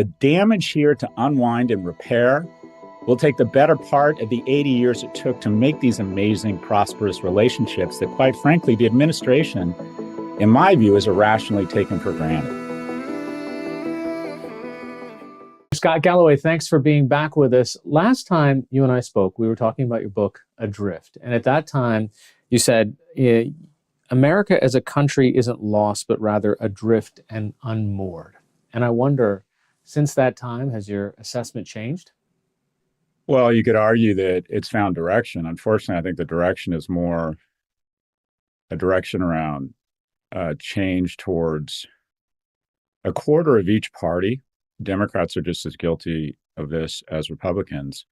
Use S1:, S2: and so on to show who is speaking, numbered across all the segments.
S1: The damage here to unwind and repair will take the better part of the 80 years it took to make these amazing, prosperous relationships that, quite frankly, the administration, in my view, is irrationally taken for granted.
S2: Scott Galloway, thanks for being back with us. Last time you and I spoke, we were talking about your book, Adrift. And at that time, you said, America as a country isn't lost, but rather adrift and unmoored. And I wonder, since that time, has your assessment changed?
S1: Well, you could argue that it's found direction. Unfortunately, I think the direction is more a direction around change towards a quarter of each party. Democrats are just as guilty of this as Republicans,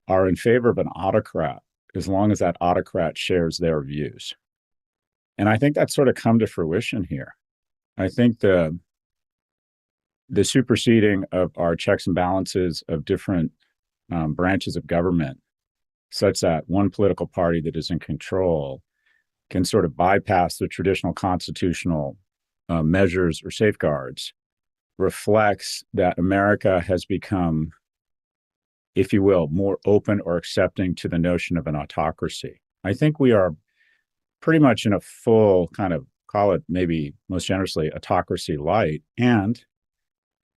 S1: are in favor of an autocrat as long as that autocrat shares their views. And I think that's sort of come to fruition here. I think the superseding of our checks and balances of different branches of government, such that one political party that is in control can sort of bypass the traditional constitutional measures or safeguards, reflects that America has become, if you will, more open or accepting to the notion of an autocracy. I think we are pretty much in a full kind of, call it maybe most generously, autocracy light, and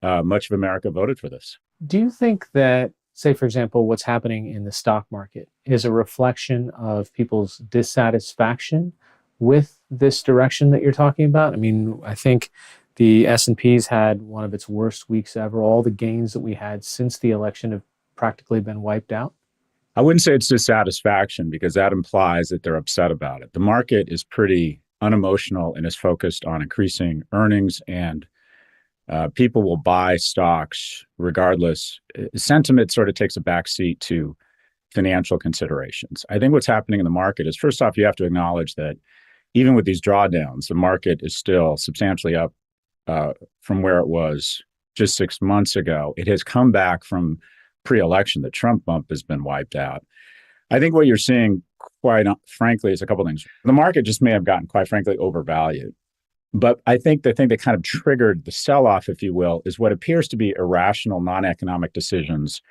S1: much of America voted for this.
S2: Do you think that, say, for example, what's happening in the stock market is a reflection of people's dissatisfaction with this direction that you're talking about? I mean, I think the S&P's had one of its worst weeks ever. All the gains that we had since the election have practically been wiped out.
S1: I wouldn't say it's dissatisfaction, because that implies that they're upset about it. The market is pretty unemotional and is focused on increasing earnings, and people will buy stocks regardless. Sentiment sort of takes a backseat to financial considerations. I think what's happening in the market is, first off, you have to acknowledge that even with these drawdowns, the market is still substantially up from where it was just 6 months ago. It has come back from pre-election. The Trump bump has been wiped out. I think what you're seeing, quite frankly, is a couple of things. The market just may have gotten, quite frankly, overvalued. But I think the thing that kind of triggered the sell-off, if you will, is what appears to be irrational, non-economic decisions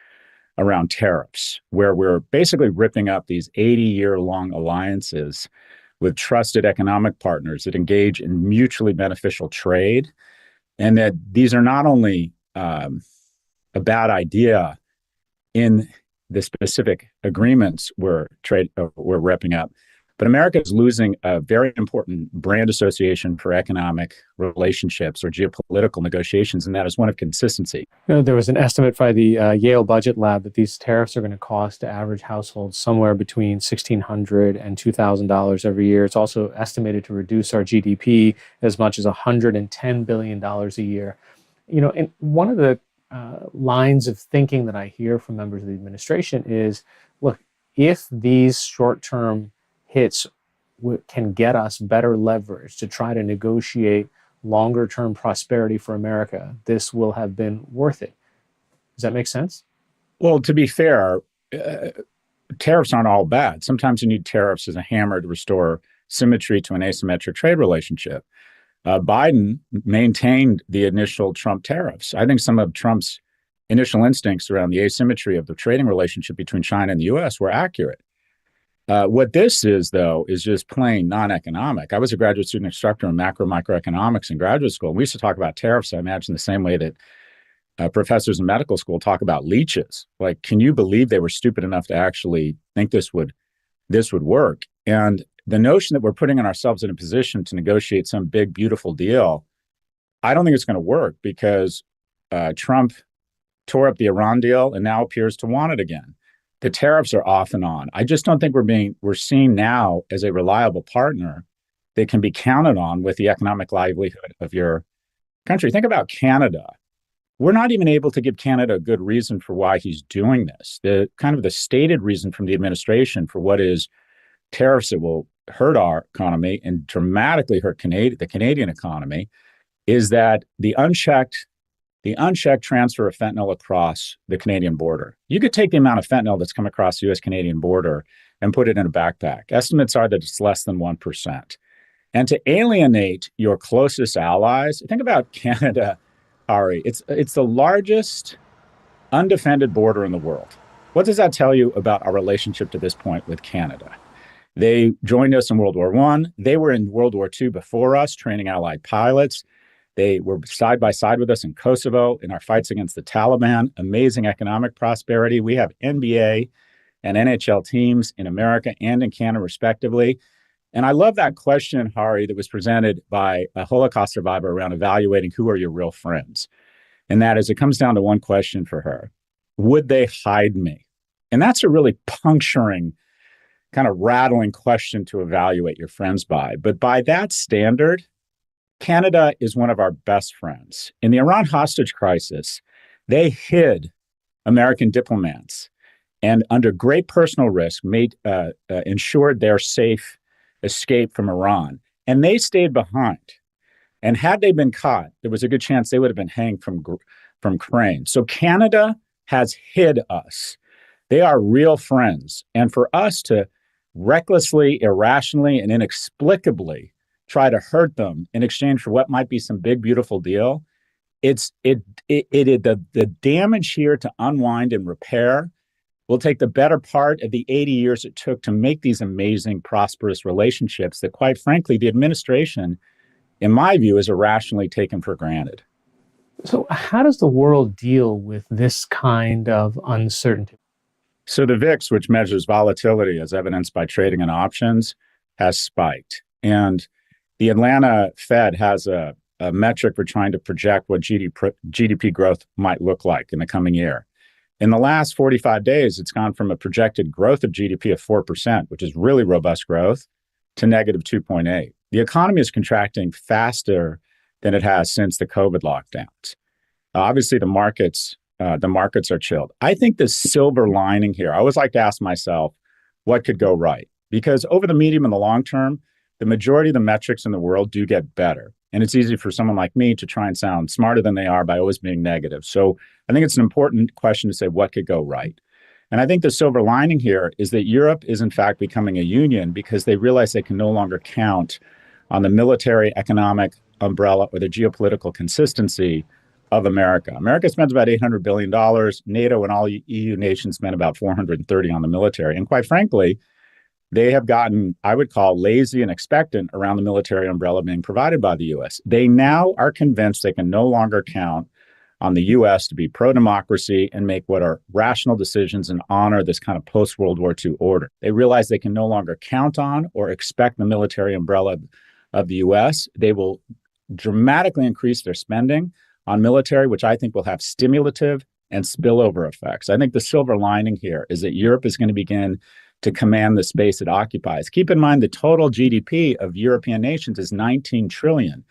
S1: around tariffs, where we're basically ripping up these 80-year-long alliances with trusted economic partners that engage in mutually beneficial trade, and that these are not only a bad idea in the specific agreements we're ripping up, but America is losing a very important brand association for economic relationships or geopolitical negotiations, and that is one of consistency.
S2: You know, there was an estimate by the Yale Budget Lab that these tariffs are going to cost the average household somewhere between $1,600 and $2,000 every year. It's also estimated to reduce our GDP as much as $110 billion a year. You know, and one of the lines of thinking that I hear from members of the administration is, look, if these short-term hits can get us better leverage to try to negotiate longer-term prosperity for America, this will have been worth it. Does that make sense?
S1: Well, to be fair, tariffs aren't all bad. Sometimes you need tariffs as a hammer to restore symmetry to an asymmetric trade relationship. Biden maintained the initial Trump tariffs. I think some of Trump's initial instincts around the asymmetry of the trading relationship between China and the U.S. were accurate. What this is, though, is just plain non-economic. I was a graduate student instructor in microeconomics in graduate school. We used to talk about tariffs, I imagine, the same way that professors in medical school talk about leeches. Like, can you believe they were stupid enough to actually think this would work? And the notion that we're putting ourselves in a position to negotiate some big, beautiful deal, I don't think it's going to work, because Trump tore up the Iran deal and now appears to want it again. The tariffs are off and on. I just don't think we're seen now as a reliable partner that can be counted on with the economic livelihood of your country. Think about Canada. We're not even able to give Canada a good reason for why he's doing this. The kind of the stated reason from the administration for what is tariffs that will hurt our economy and dramatically hurt the Canadian economy is that the unchecked transfer of fentanyl across the Canadian border. You could take the amount of fentanyl that's come across the U.S.-Canadian border and put it in a backpack. Estimates are that it's less than 1%. And to alienate your closest allies, think about Canada, Hari. It's the largest undefended border in the world. What does that tell you about our relationship to this point with Canada? They joined us in World War One. They were in World War II before us, training Allied pilots. They were side by side with us in Kosovo in our fights against the Taliban. Amazing economic prosperity. We have NBA and NHL teams in America and in Canada, respectively. And I love that question, Hari, that was presented by a Holocaust survivor around evaluating who are your real friends. And that is, it comes down to one question for her. Would they hide me? And that's a really puncturing, kind of rattling question to evaluate your friends by. But by that standard, Canada is one of our best friends. In the Iran hostage crisis, they hid American diplomats and under great personal risk ensured their safe escape from Iran. And they stayed behind. And had they been caught, there was a good chance they would have been hanged from cranes. So Canada has hid us. They are real friends. And for us to recklessly, irrationally, and inexplicably try to hurt them in exchange for what might be some big, beautiful deal, the damage here to unwind and repair will take the better part of the 80 years it took to make these amazing, prosperous relationships that, quite frankly, the administration, in my view, is irrationally taken for granted.
S2: So, how does the world deal with this kind of uncertainty?
S1: So the VIX, which measures volatility as evidenced by trading and options, has spiked. And the Atlanta Fed has a metric for trying to project what GDP growth might look like in the coming year. In the last 45 days, it's gone from a projected growth of GDP of 4%, which is really robust growth, to negative 2.8. The economy is contracting faster than it has since the COVID lockdowns. Obviously, the markets are chilled. I think the silver lining here, I always like to ask myself, what could go right? Because over the medium and the long term, the majority of the metrics in the world do get better. And it's easy for someone like me to try and sound smarter than they are by always being negative. So I think it's an important question to say, what could go right? And I think the silver lining here is that Europe is in fact becoming a union because they realize they can no longer count on the military, economic umbrella or the geopolitical consistency of America. America spends about $800 billion. NATO and all EU nations spend about $430 on the military. And quite frankly, they have gotten, I would call, lazy and expectant around the military umbrella being provided by the U.S. They now are convinced they can no longer count on the U.S. to be pro-democracy and make what are rational decisions and honor this kind of post-World War II order. They realize they can no longer count on or expect the military umbrella of the U.S. They will dramatically increase their spending on military, which I think will have stimulative and spillover effects. I think the silver lining here is that Europe is going to begin to command the space it occupies. Keep in mind the total GDP of European nations is 19 trillion.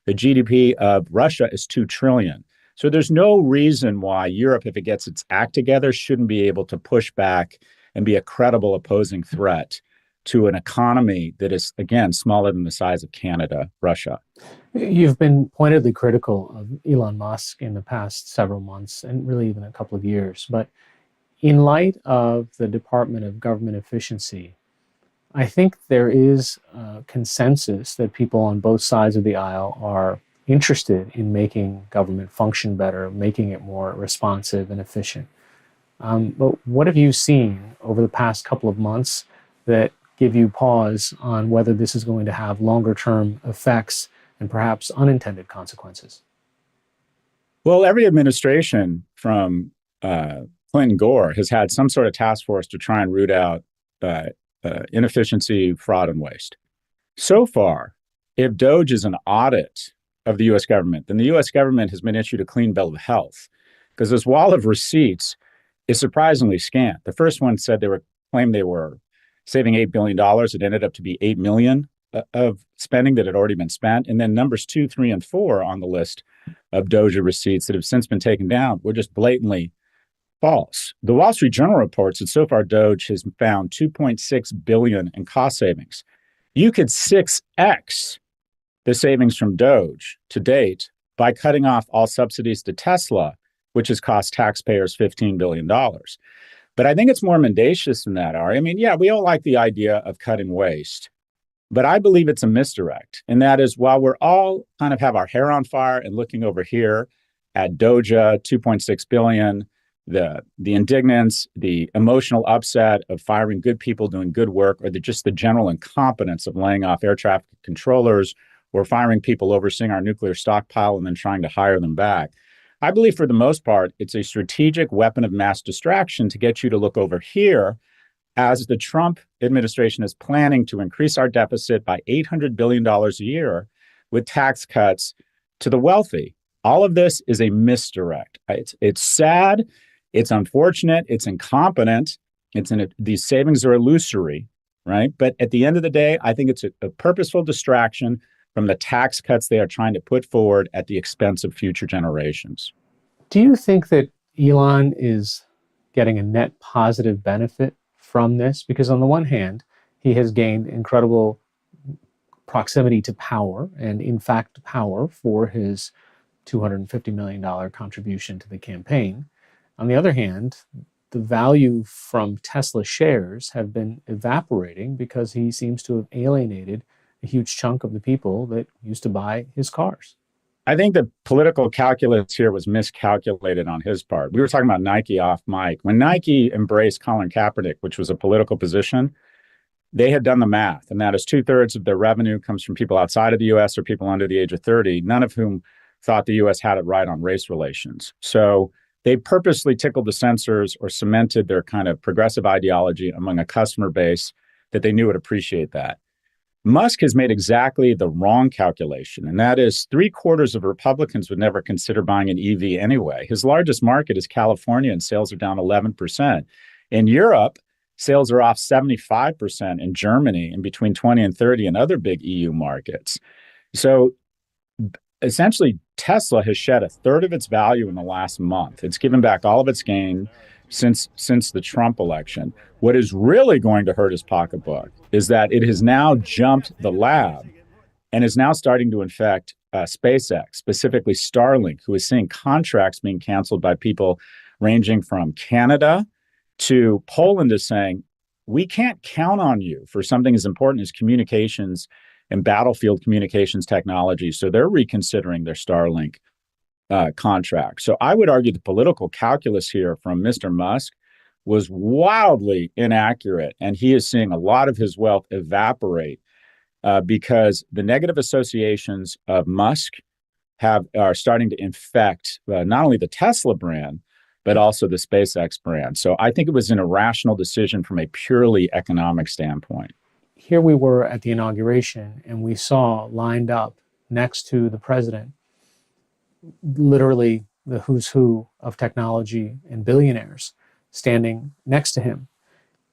S1: The GDP of Russia is 2 trillion. So there's no reason why Europe, if it gets its act together, shouldn't be able to push back and be a credible opposing threat to an economy that is, again, smaller than the size of Canada, Russia.
S2: You've been pointedly critical of Elon Musk in the past several months and really even a couple of years. But in light of the Department of Government Efficiency, I think there is a consensus that people on both sides of the aisle are interested in making government function better, making it more responsive and efficient. But what have you seen over the past couple of months that give you pause on whether this is going to have longer term effects and perhaps unintended consequences?
S1: Well, every administration from Clinton Gore has had some sort of task force to try and root out inefficiency, fraud, and waste. So far, if DOGE is an audit of the U.S. government, then the U.S. government has been issued a clean bill of health because this wall of receipts is surprisingly scant. The first one said claimed they were saving $8 billion. It ended up to be $8 million of spending that had already been spent. And then numbers 2, 3, and 4 on the list of DOGE receipts that have since been taken down were just blatantly false. The Wall Street Journal reports that so far DOGE has found $2.6 billion in cost savings. You could 6x the savings from DOGE to date by cutting off all subsidies to Tesla, which has cost taxpayers $15 billion. But I think it's more mendacious than that, Ari. I mean, yeah, we all like the idea of cutting waste, but I believe it's a misdirect. And that is, while we're all kind of have our hair on fire and looking over here at Doja, 2.6 billion, the indignance, the emotional upset of firing good people doing good work, or just the general incompetence of laying off air traffic controllers or firing people overseeing our nuclear stockpile and then trying to hire them back. I believe for the most part, it's a strategic weapon of mass distraction to get you to look over here as the Trump administration is planning to increase our deficit by $800 billion a year with tax cuts to the wealthy. All of this is a misdirect. It's sad. It's unfortunate. It's incompetent. These savings are illusory, right? But at the end of the day, I think it's a purposeful distraction from the tax cuts they are trying to put forward at the expense of future generations.
S2: Do you think that Elon is getting a net positive benefit from this? Because on the one hand, he has gained incredible proximity to power and, in fact, power for his $250 million contribution to the campaign. On the other hand, the value from Tesla shares have been evaporating because he seems to have alienated a huge chunk of the people that used to buy his cars.
S1: I think the political calculus here was miscalculated on his part. We were talking about Nike off mic. When Nike embraced Colin Kaepernick, which was a political position, they had done the math, and that is 2/3 of their revenue comes from people outside of the U.S. or people under the age of 30, none of whom thought the U.S. had it right on race relations. So they purposely tickled the censors or cemented their kind of progressive ideology among a customer base that they knew would appreciate that. Musk has made exactly the wrong calculation, and that is 3/4 of Republicans would never consider buying an EV anyway. His largest market is California, and sales are down 11%. In Europe, sales are off 75%, in Germany, and between 20 and 30 in other big EU markets. So essentially, Tesla has shed 1/3 of its value in the last month. It's given back all of its gain since the Trump election. What is really going to hurt his pocketbook is that it has now jumped the lab and is now starting to infect SpaceX, specifically Starlink, who is seeing contracts being canceled by people ranging from Canada to Poland, is saying, we can't count on you for something as important as communications and battlefield communications technology. So they're reconsidering their Starlink contract. So I would argue the political calculus here from Mr. Musk was wildly inaccurate, and he is seeing a lot of his wealth evaporate because the negative associations of Musk are starting to infect not only the Tesla brand, but also the SpaceX brand. So I think it was an irrational decision from a purely economic standpoint.
S2: Here we were at the inauguration, and we saw lined up next to the president literally the who's who of technology and billionaires standing next to him.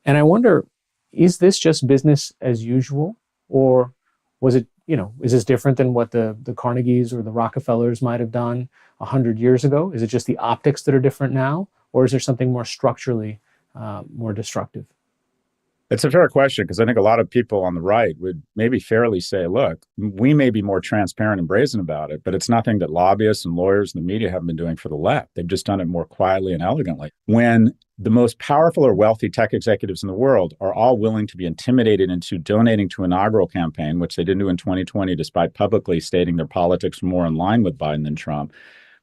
S2: And I wonder, is this just business as usual? Or was it, is this different than what the Carnegies or the Rockefellers might have done 100 years ago? Is it just the optics that are different now? Or is there something more structurally more destructive?
S1: It's a fair question, because I think a lot of people on the right would maybe fairly say, look, we may be more transparent and brazen about it, but it's nothing that lobbyists and lawyers and the media have been doing for the left. They've just done it more quietly and elegantly. When the most powerful or wealthy tech executives in the world are all willing to be intimidated into donating to an inaugural campaign, which they didn't do in 2020, despite publicly stating their politics were more in line with Biden than Trump,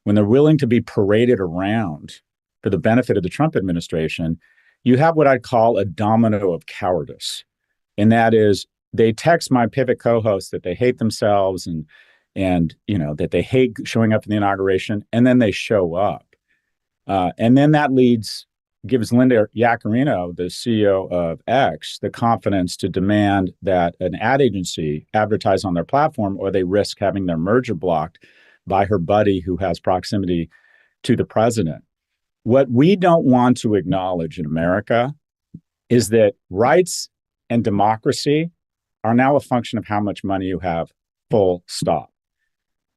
S1: when they're willing to be paraded around for the benefit of the Trump administration, you have what I'd call a domino of cowardice. And that is, they text my Pivot co-hosts that they hate themselves and that they hate showing up in the inauguration, and then they show up. And then that gives Linda Yaccarino, the CEO of X, the confidence to demand that an ad agency advertise on their platform, or they risk having their merger blocked by her buddy who has proximity to the president. What we don't want to acknowledge in America is that rights and democracy are now a function of how much money you have, full stop.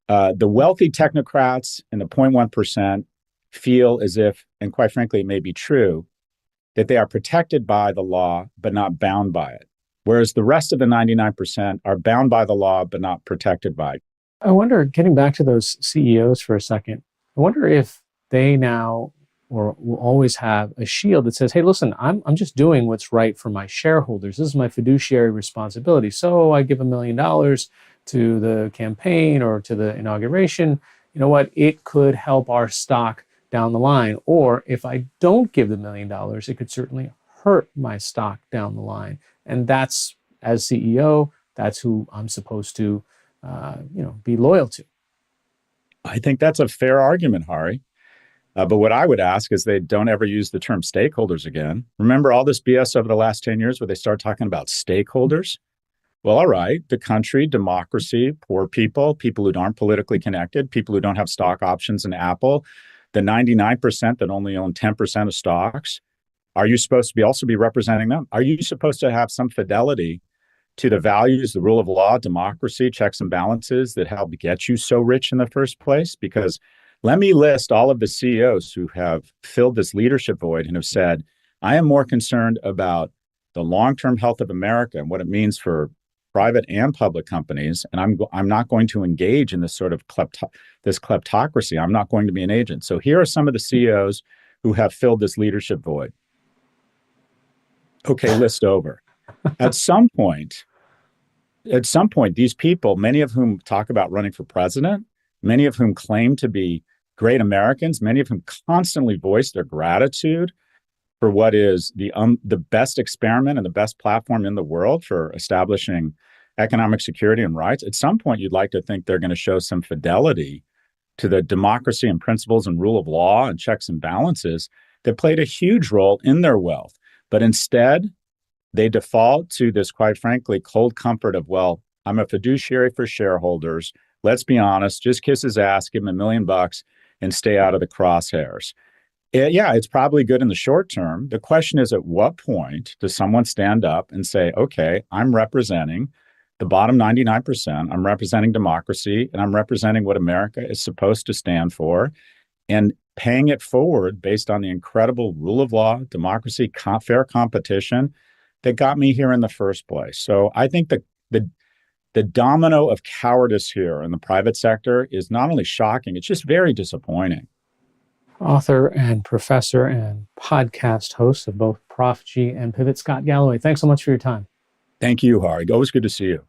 S1: The wealthy technocrats and the 0.1% feel as if, and quite frankly, it may be true, that they are protected by the law, but not bound by it. Whereas the rest of the 99% are bound by the law, but not protected by it.
S2: I wonder, getting back to those CEOs for a second, I wonder if they now or will always have a shield that says, hey, listen, I'm just doing what's right for my shareholders. This is my fiduciary responsibility. So I give $1 million to the campaign or to the inauguration, you know what, it could help our stock down the line. Or if I don't give the $1 million, it could certainly hurt my stock down the line. And that's, as CEO, that's who I'm supposed to, be loyal to.
S1: I think that's a fair argument, Hari. But what I would ask is they don't ever use the term stakeholders again. Remember all this BS over the last 10 years where they start talking about stakeholders? Well, all right, the country, democracy, poor people, people who aren't politically connected, people who don't have stock options in Apple, the 99% that only own 10% of stocks. Are you supposed to be also be representing them? Are you supposed to have some fidelity to the values, the rule of law, democracy, checks and balances that helped get you so rich in the first place? Because let me list all of the CEOs who have filled this leadership void and have said, I am more concerned about the long-term health of America and what it means for private and public companies, and I'm not going to engage in this sort of this kleptocracy. I'm not going to be an agent. So here are some of the CEOs who have filled this leadership void. Okay, list over. At some point, these people, many of whom talk about running for president, many of whom claim to be great Americans, many of whom constantly voice their gratitude for what is the best experiment and the best platform in the world for establishing economic security and rights. At some point, you'd like to think they're going to show some fidelity to the democracy and principles and rule of law and checks and balances that played a huge role in their wealth. But instead, they default to this, quite frankly, cold comfort of, well, I'm a fiduciary for shareholders. Let's be honest, just kiss his ass, give him $1 million and stay out of the crosshairs. It's probably good in the short term. The question is, at what point does someone stand up and say, okay, I'm representing the bottom 99%, I'm representing democracy, and I'm representing what America is supposed to stand for, and paying it forward based on the incredible rule of law, democracy, fair competition that got me here in the first place. So I think the domino of cowardice here in the private sector is not only shocking, it's just very disappointing.
S2: Author and professor and podcast host of both Prof G and Pivot, Scott Galloway. Thanks so much for your time.
S1: Thank you, Hari. Always good to see you.